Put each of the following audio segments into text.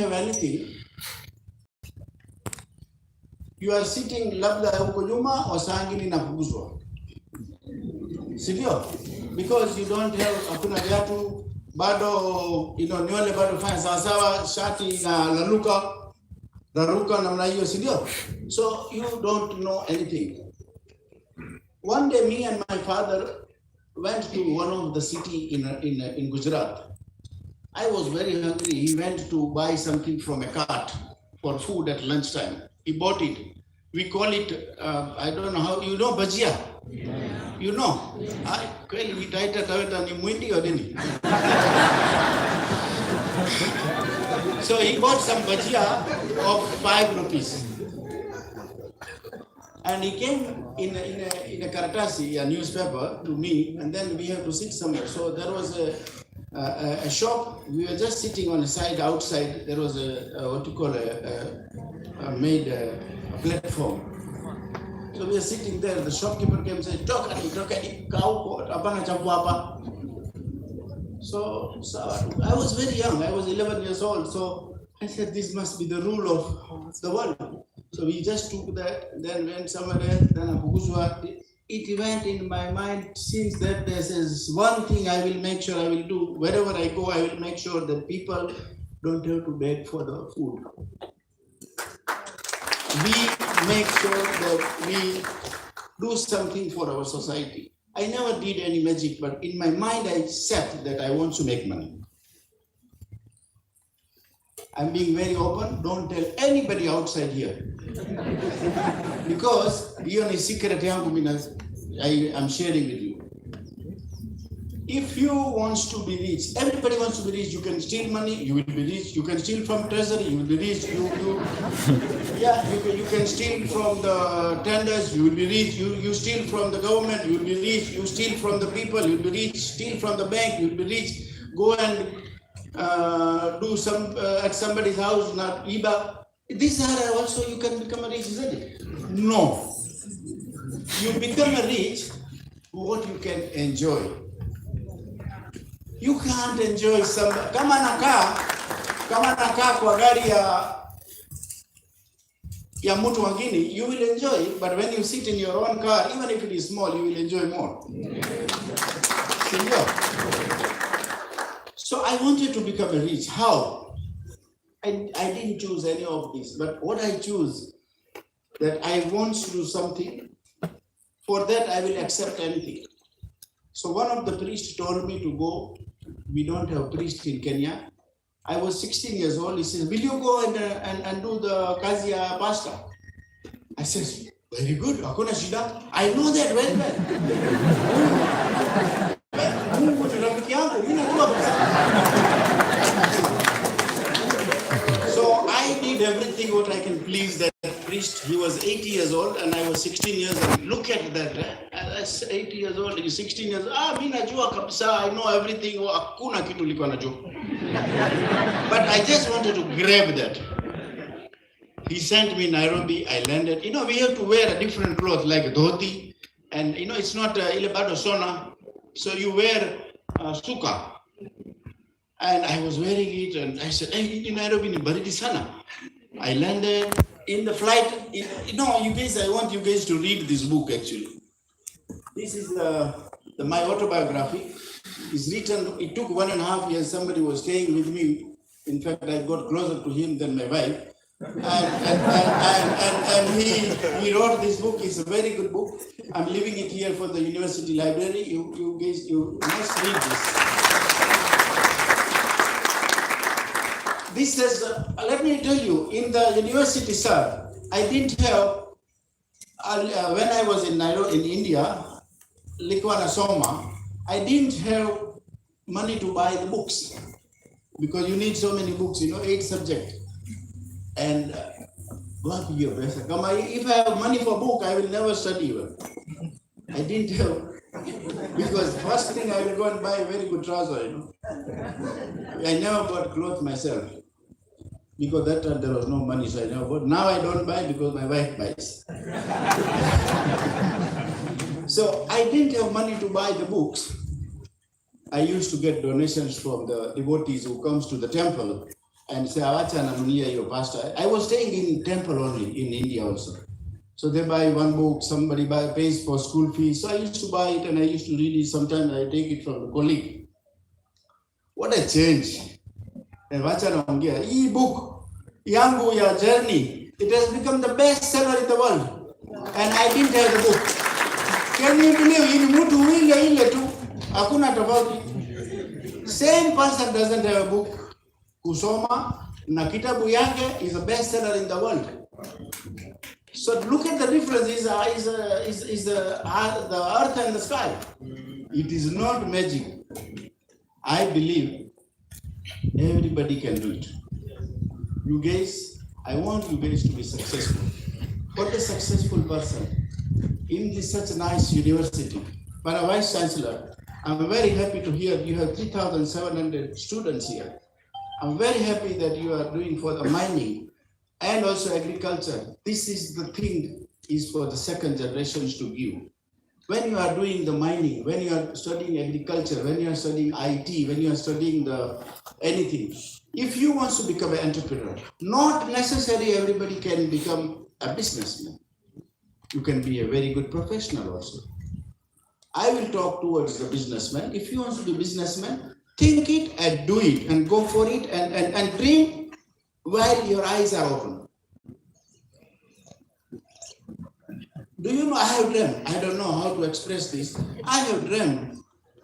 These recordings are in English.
have anything, you are sitting labda huko nyuma or saa ingine inapunguzwa. Sivyo? Because you don't have hakuna viatu bado, nywele bado fanya sawa sawa, shati na laruka namna hiyo, sivyo? So you don't know anything. One day, me and my father went to one of the city in Gujarat. I was very hungry. He went to buy something from a cart for food at lunchtime. He bought it. We call it, I don't know how, bhajia? Yeah. You know? Yeah. Kweli Taita Taveta ni mwindi or dini? So he bought some bhajia of 5 rupees. And he came in a karatasi, a newspaper, to me, and then we have to sit somewhere. So there was a shop. We were just sitting on the side outside. There was a platform. So we are sitting there. The shopkeeper came and said, "Talk cow, apana champu apa." So I was very young. I was 11 years old. So I said, "This must be the rule of the world." So we just took that, then went somewhere else, then Apuguzwa. It went in my mind since that there is one thing I will make sure I will do. Wherever I go, I will make sure that people don't have to beg for the food. We make sure that we do something for our society. I never did any magic, but in my mind I set that I want to make money. I'm being very open. Don't tell anybody outside here. Because hiyo ni secret yangu I'm sharing with you. If you want to be rich, everybody wants to be rich. You can steal money, you will be rich. You can steal from treasury, you will be rich. You can steal from the tenders, you will be rich. You steal from the government, you will be rich. You steal from the people, you will be rich. Steal from the bank, you will be rich. Go and do some at somebody's house, not IBA. These are also, you can become a rich, isn't it? No. You become a rich what you can enjoy. You can't enjoy some. Kama nakaa kwa gari ya mtu wengine, you will enjoy it, but when you sit in your own car, even if it is small, you will enjoy more. So I wanted to become a rich. How? I didn't choose any of this, but what I choose, that I want to do something. For that, I will accept anything. So one of the priests told me to go. We don't have priests in Kenya. I was 16 years old. He says, "Will you go and do the kazi ya pastor?" I said, "Very good. Hakuna shida. I know that very well." So I did everything what I can please that priest. He was 80 years old and I was 16 years old. Look at that. That's 80 years old, he's 16 years old. Mimi najua kabisa, I know everything. Hakuna kitu nilikuwa najua. But I just wanted to grab that. He sent me Nairobi, I landed. We have to wear a different cloth like dhoti. And it's not ile bado sona. So you wear suka. And I was wearing it and I said, "Hey, in Nairobi ni baridi sana." I landed in the flight. You guys, I want you guys to read this book actually. This is my autobiography. It's written, it took 1.5 years. Somebody was staying with me. In fact, I got closer to him than my wife. And he wrote this book. It's a very good book. I'm leaving it here for the university library. You guys, you must read this. This says, let me tell you, in the university, sir, I didn't have, when I was in Nairobi, in India, Likwana Soma, I didn't have money to buy the books because you need so many books, 8 subjects. And if I have money for book, I will never study well. I didn't have, because first thing I will go and buy a very good trouser, I never bought clothes myself because that time there was no money, so I never bought. Now I don't buy because my wife buys. So I didn't have money to buy the books. I used to get donations from the devotees who comes to the temple. and say, awacha nanunia your pastor. I was staying in temple only in India also. So they buy one book, somebody pays for school fees. So I used to buy it and I used to read it. Sometimes I take it from a colleague. What a change. And wacha naongea, hii book, yangu ya journey, it has become the best seller in the world. And I didn't have the book. Can you believe in mtu ile tu? Hakuna tofauti. Same person doesn't have a book. Kusoma na kitabu yake is the best seller in the world. So look at the difference is the earth and the sky. It is not magic. I believe everybody can do it. You guys, I want you guys to be successful. What a successful person in this such a nice university. But a Vice Chancellor, I'm very happy to hear you have 3,700 students here. I'm very happy that you are doing for the mining and also agriculture. This is the thing is for the second generations to give. When you are doing the mining, when you are studying agriculture, when you are studying IT, when you are studying the anything, if you want to become an entrepreneur, not necessarily everybody can become a businessman. You can be a very good professional also. I will talk towards the businessman. If you want to be a businessman, think it and do it and go for it and dream while your eyes are open. Do you know I have dreamt? I don't know how to express this. I have dreamt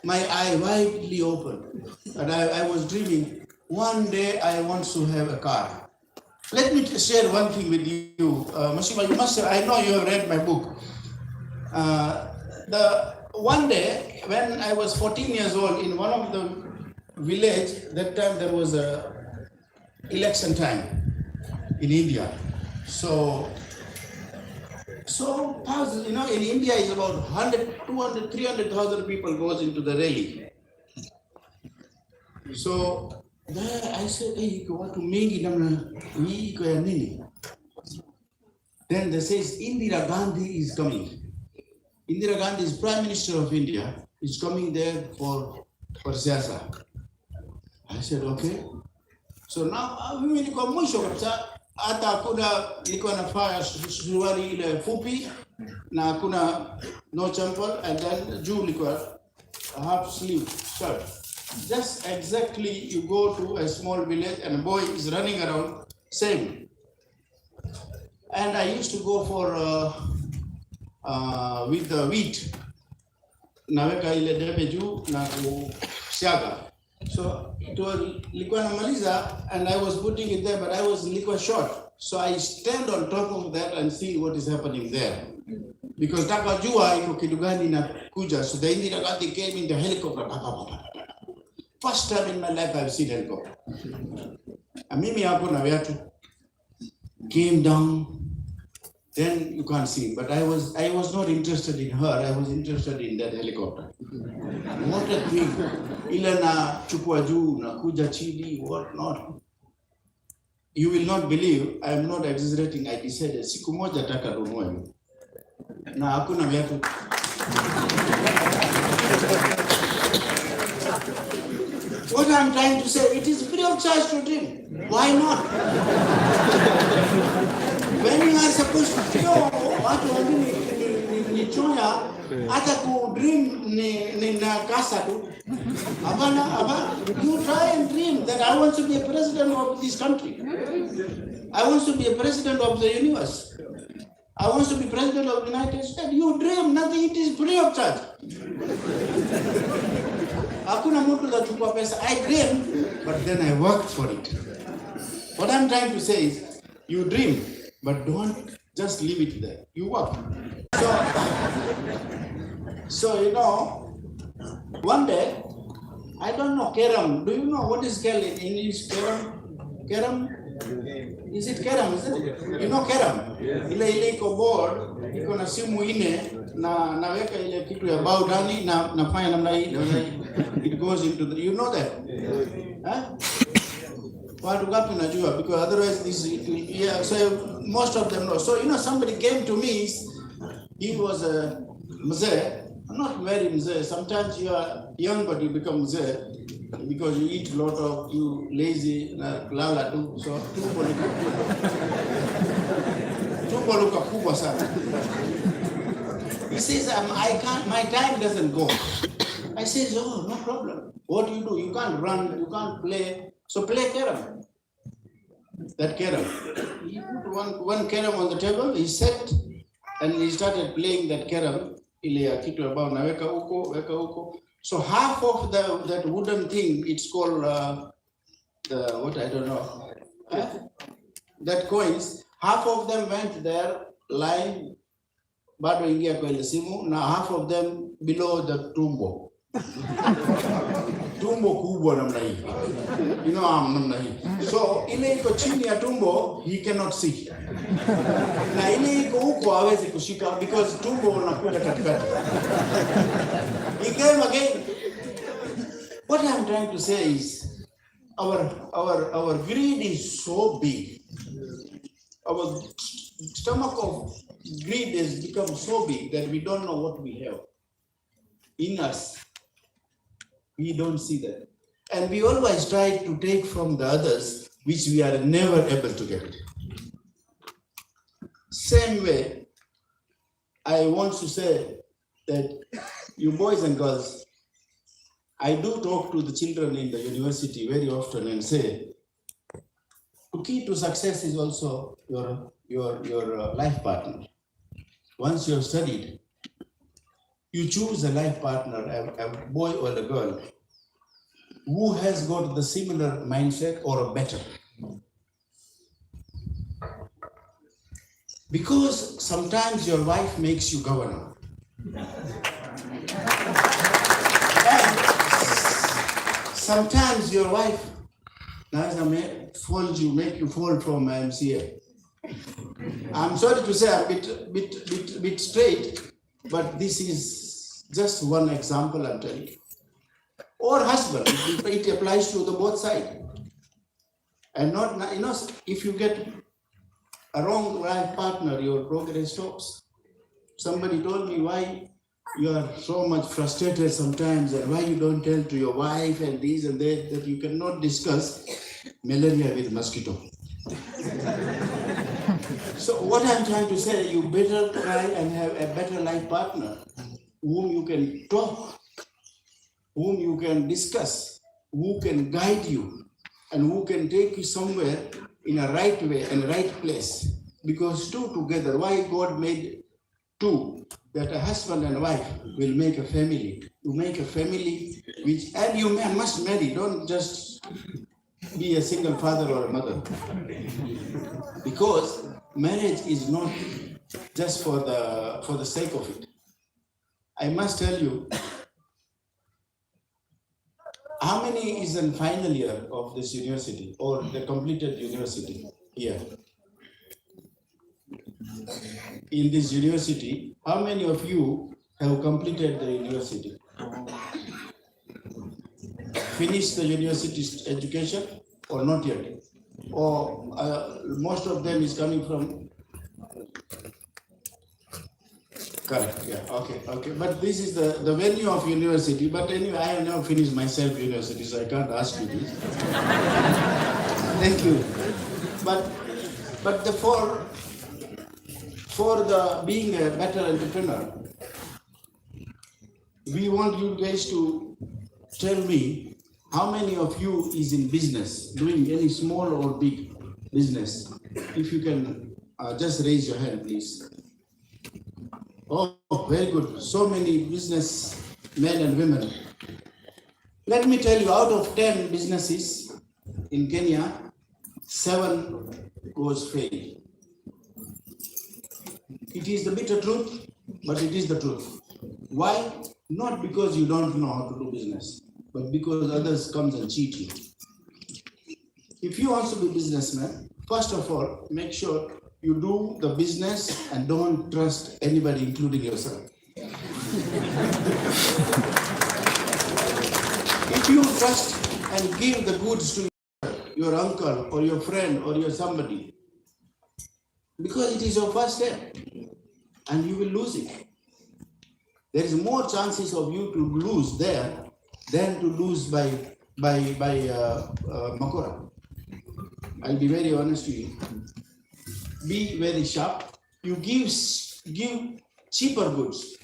my eye widely open. And I was dreaming, one day I want to have a car. Let me share one thing with you. Mashima, you must have, I know you have read my book. One day, when I was 14 years old, in one of the village, that time there was a election time in India. So you know, in India is about 100, 200, 300,000 people goes into the rally. So there I said, hey, what to make it? Then they says Indira Gandhi is coming. Indira Gandhi is Prime Minister of India, is coming there for siasa. I said, okay. So now mimi niko mwisho kabisa, hata hakuna nilikuwa nafanya suruali ile fupi na hakuna no champal, and then juu nilikuwa half sleeve shirt. Just exactly you go to a small village and a boy is running around, same. And I used to go for with the wheat, naweka ile debe juu na kusiaga. So it was likuwa namaliza and I was putting it there, but I was likuwa short. So I stand on top of that and see what is happening there. Because takajua iko kitu gani na kuja. So the Indira Gandhi came in the helicopter. First time in my life I've seen helicopter. And mimi hapo na viatu came down. Then you can't see, but I was not interested in her. I was interested in that helicopter. What a thing! Ila na chukua juu na kuja chini, what not? You will not believe. I am not exaggerating. I decided siku moja taka nunua hiyo. Na hakuna viatu. What I'm trying to say, it is free of charge to dream. Why not? When you are supposed to know what ni choya, hata ku dream ni na kasa tu. You try and dream that I want to be a president of this country. I want to be a president of the universe. I want to be president of the United States. You dream nothing, it is free of charge. Hakuna mtu za chukua pesa. I dream, but then I worked for it. What I'm trying to say is, you dream, but don't just leave it there. You work. So you know, one day, I don't know, Keram. Do you know what is Kel in English? Keram? Keram? Is it Keram? Is it? You know Keram? Ile iko board, iko na simu ine, na naweka ile kitu ya bao ndani na nafanya namna hii. It goes into the, you know that? Huh? Watu gapi najua, because otherwise this, yeah, so most of them know. So you know, somebody came to me, he was a mzee, not very mzee, sometimes you are young but you become mzee. because you eat a lot of, you lazy, lala too, so tumbo luka kubwa sana. He says, I can't, my time doesn't go. I says, oh, no problem. What do? You can't run, you can't play, so play carom. That carom. He put one carom on the table, he sat, and he started playing that carom. Weka uko. So half of that wooden thing, it's called what I don't know, that coins, half of them went there, lying, bado ingia kwa ile simu, na half of them below the tumbo. Tumbo kubwa namna hii. You know, namna hii. So ile iko chini ya tumbo, he cannot see. Na ile iko huko hawezi kushika because tumbo unakuja katikati. He came again. What I'm trying to say is, our greed is so big. Our stomach of greed has become so big that we don't know what we have in us. We don't see that. And we always try to take from the others, which we are never able to get. Same way, I want to say that you boys and girls, I do talk to the children in the university very often and say, the key to success is also your life partner. Once you have studied, you choose a life partner, a boy or a girl, who has got the similar mindset or a better. Because sometimes your wife makes you governor. And sometimes your wife make you fall from MCA. I'm sorry to say I'm a bit straight, but this is just one example I'm telling you. Or husband, it applies to the both sides. And not, you know, if you get a wrong life partner, your progress stops. Somebody told me why you are so much frustrated sometimes and why you don't tell to your wife and this and that you cannot discuss malaria with mosquito. So what I'm trying to say, you better try and have a better life partner whom you can talk, whom you can discuss, who can guide you, and who can take you somewhere in a right way and right place. Because two together, why God made two, that a husband and wife will make a family. You make a family, which, and you must marry, don't just be a single father or a mother. Because marriage is not just for the sake of it. I must tell you, how many is in final year of this university or the completed university here? In this university, how many of you have completed the university? Finished the university education or not yet? Or most of them is coming from? Correct, yeah, okay. But this is the venue of university. But anyway, I have never finished myself university, so I can't ask you this. Thank you. But for the being a better entrepreneur, we want you guys to tell me how many of you is in business, doing any small or big business. If you can just raise your hand, please. Oh, very good. So many business men and women. Let me tell you, out of 10 businesses in Kenya, 7 goes fail. It is the bitter truth, but it is the truth. Why? Not because you don't know how to do business, but because others comes and cheat you. If you want to be a businessman, first of all, make sure you do the business and don't trust anybody, including yourself. If you trust and give the goods to your uncle or your friend or your somebody, because it is your first step and you will lose it. There is more chances of you to lose there than to lose by Makora. I'll be very honest to you. Be very sharp. You give cheaper goods,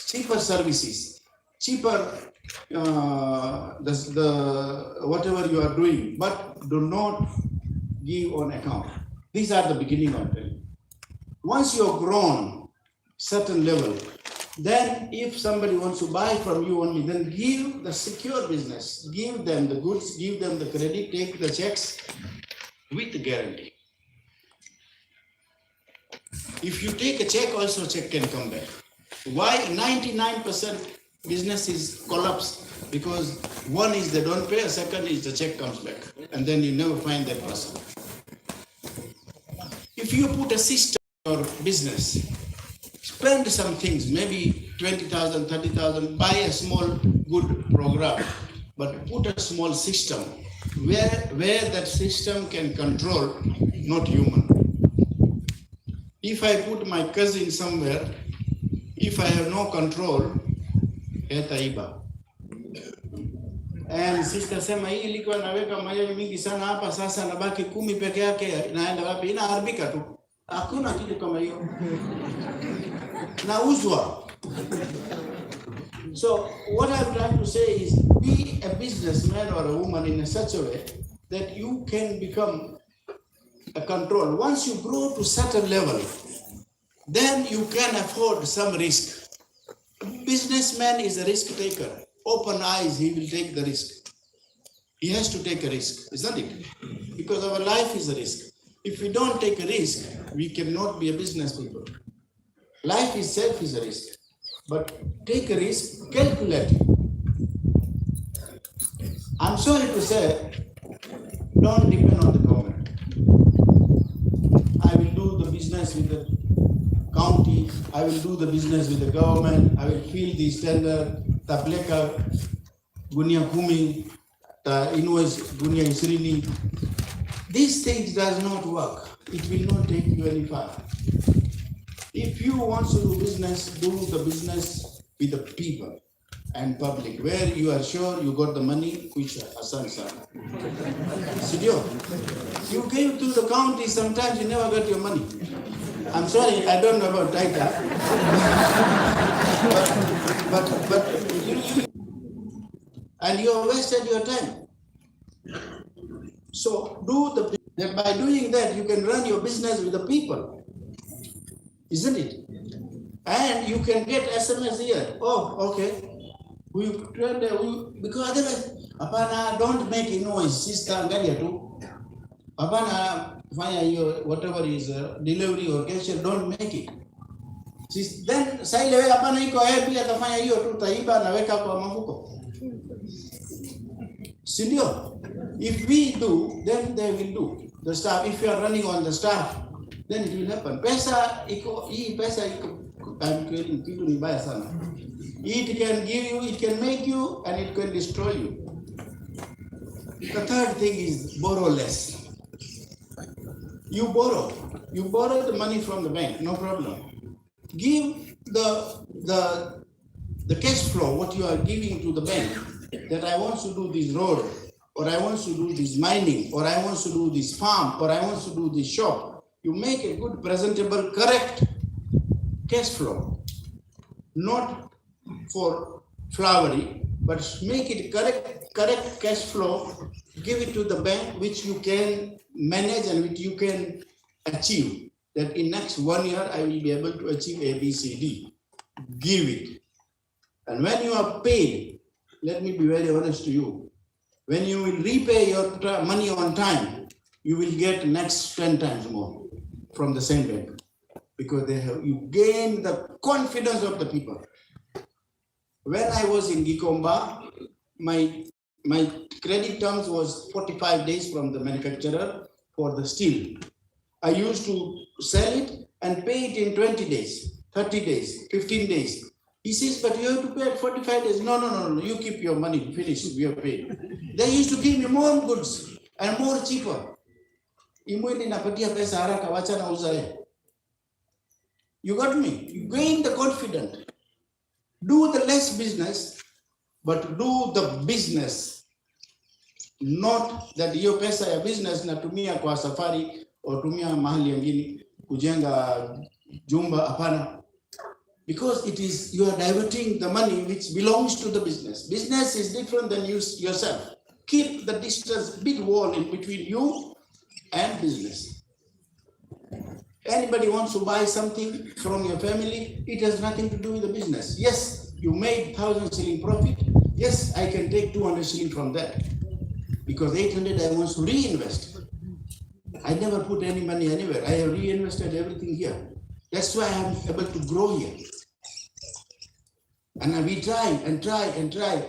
cheaper services, cheaper the whatever you are doing, but do not give on account. These are the beginning of it. Once you've grown certain level, then if somebody wants to buy from you only, then give the secure business, give them the goods, give them the credit, take the checks with the guarantee. If you take a check, also check can come back. Why 99% businesses collapse? Because one is they don't pay, second is the check comes back, and then you never find that person. If you put a system or business, spend some things, maybe 20,000, 30,000, buy a small good program, but put a small system where that system can control, not human. If I put my cousin somewhere, if I have no control, Taita. And sister sema hii ilikuwa naweka mayai mingi sana hapa, sasa nabaki 10 peke yake, naenda wapi? Inaharibika tu. Hakuna kitu kama hiyo. Nauzwa. So what I'm trying to say is, be a businessman or a woman in such a way that you can become a control. Once you grow to certain level, then you can afford some risk. Businessman is a risk taker. Open eyes, he will take the risk. He has to take a risk, isn't it? Because our life is a risk. If we don't take a risk, we cannot be a business people. Life itself is a risk. But take a risk, calculate. I'm sorry to say, don't depend on the government. I will do the business with the county, I will do the business with the government, I will fill the standard, tapleka, gunia 10, the invoice gunia 20. These things does not work. It will not take you any far. If you want to do business the business with the people and public, where you are sure you got the money, which Hassan sir. Studio, you gave to the county, sometimes you never got your money. I'm sorry, I don't know about Taita. but and you have wasted your time. So by doing that, you can run your business with the people, isn't it? And you can get SMS here. Oh, okay. Because otherwise, apana, don't make a noise, sister, angalia tu. Apana, whatever is delivery or cashier, don't make it. Then sai lewe apana iko happy atafanya hiyo tu, taiba na weka kwa mafuko. Sindio? If we do, then they will do. The staff, if you are running on the staff, then it will happen. Pesa iko, I'm creating kitu ni baya sana. It can give you, it can make you, and it can destroy you. The third thing is borrow less. You borrow the money from the bank, no problem. Give the cash flow, what you are giving to the bank, that I want to do this road, or I want to do this mining, or I want to do this farm, or I want to do this shop. You make a good, presentable, correct cash flow, not for flowery, but make it correct cash flow, give it to the bank, which you can manage and which you can achieve. That in next 1 year, I will be able to achieve A, B, C, D. Give it. And when you are paid, let me be very honest to you, when you will repay your money on time, you will get next 10 times more from the same bank, because you gain the confidence of the people. When I was in Gikomba, my credit terms was 45 days from the manufacturer for the steel. I used to sell it and pay it in 20 days, 30 days, 15 days. He says, but you have to pay at 45 days. No, you keep your money, finish, we are paid. They used to give me more goods and more cheaper. You got me? You gain the confidence. Do the less business, but do the business not that hiyo pesa ya business natumia kwa safari au tumia mahali yengine kujenga jumba, hapana. Because it is, you are diverting the money which belongs to the business. Business is different than you yourself. Keep the distance, big wall in between you and business. Anybody wants to buy something from your family, it has nothing to do with the business. Yes, you made 1,000 shilling profit. Yes, I can take 200 shilling from that, because 800 I want to reinvest. I never put any money anywhere. I have reinvested everything here. That's why I'm able to grow here. And we try and try and try.